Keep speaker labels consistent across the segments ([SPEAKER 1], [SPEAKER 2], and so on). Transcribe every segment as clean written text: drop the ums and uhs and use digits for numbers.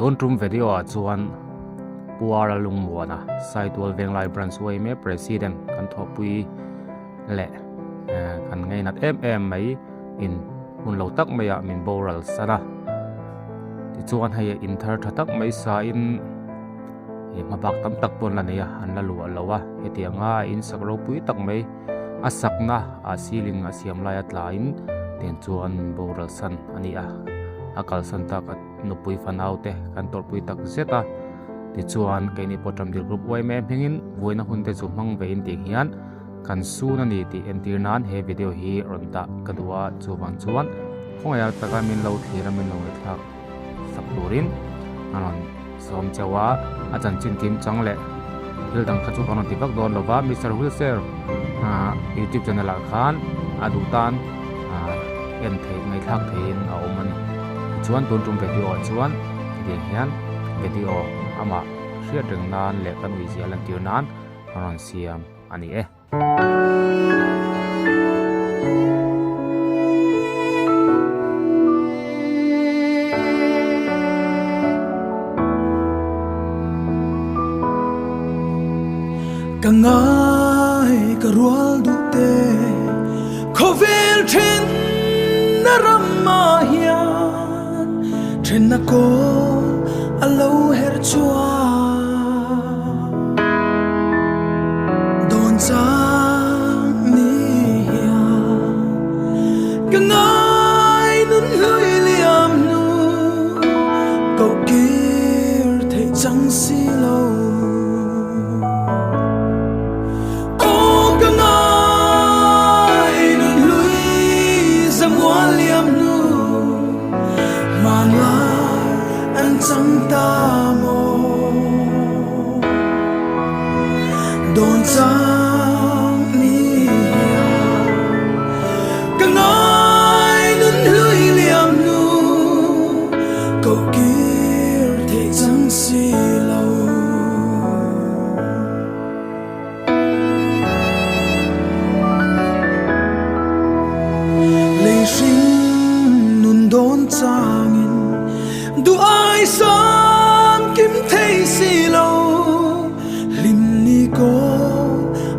[SPEAKER 1] Don trum video a chuan R.Lallungmuana Saitual Venglai branch YMA president kan thopui le kan ngai nat mai in hun lo tak mai a min boral sana ti chuan hai in thar thatak mai sa in mabak tam tak pon la neya an la lu alowa hetianga in sakro pui tak mai asakna a ceiling a siam lai atla in ten chuan boral san ani a akal san tak nupui fanaute kan tor pui tak zeta ti chuan kaini potram dir group YMA hingin voina hunte chu mang vein ting hian kan su na ni ti entirnan he video hi ronta kadua chuwang chuan khongaya taka min lo thira min lo thak sakturin anon som chawa achan chin kim changle hildang khachu kanon tibak don lova Mr. Wheelchair YouTube channel a khan adutan en thei ngai thak thein a omani chuan ton tum video chuan de hian video ama hriatreng nan le kan ui zialan tirnan anon siam ani
[SPEAKER 2] Kangai karual dute kovel tren naramahian tren nako alo her chua don sang ni kangai nun hui liam nu câu kir thấy chẳng si lâu chẳng ta mô đồn sang ni càng ai nun lưới liam nu câu kia thể chẳng si lâu lệ sinh nun đồn sang du ai sam kim thấy si lâu lim ni cô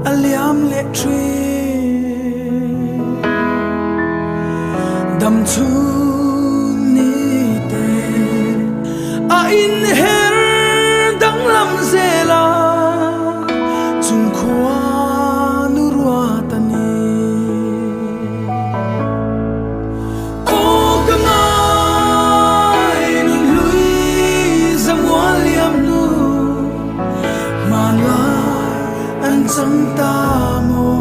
[SPEAKER 2] aliam lệ truy đam chu ni te a in her dang lam zela chung khoa nu rua tani chẳng ta mô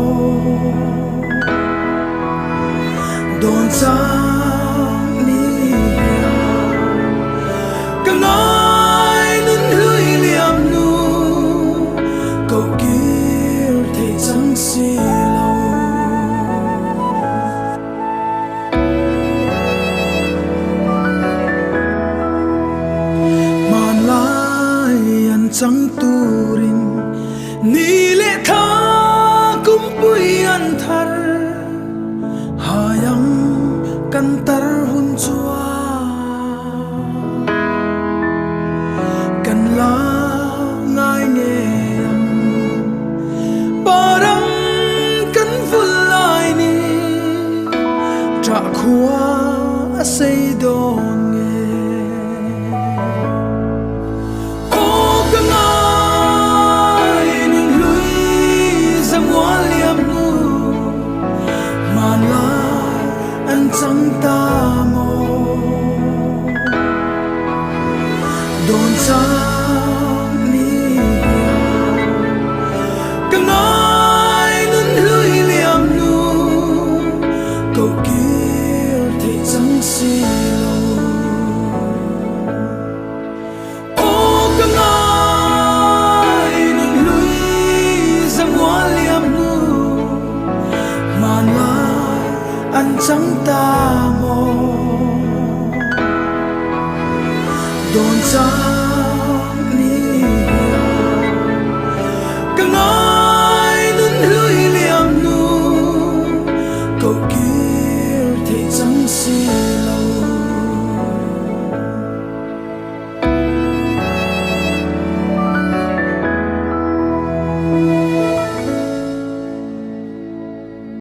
[SPEAKER 2] đồn sang ni càng ai nun lưới liam nu câu kia thể chẳng si lâu mà lại ăn chẳng turin ni lệ tha cũng bui an thar hayang kan tar hun chua kan la ngai nghe barang kan vul lai ni tra khua sei don nghe chẳng ta mô đồn sang ni càng ai nun lưới liam nu câu kia thể chẳng si lâu ô càng ai nun lưới giang hoa liam nu mà lại anh chẳng ta mô đồn sang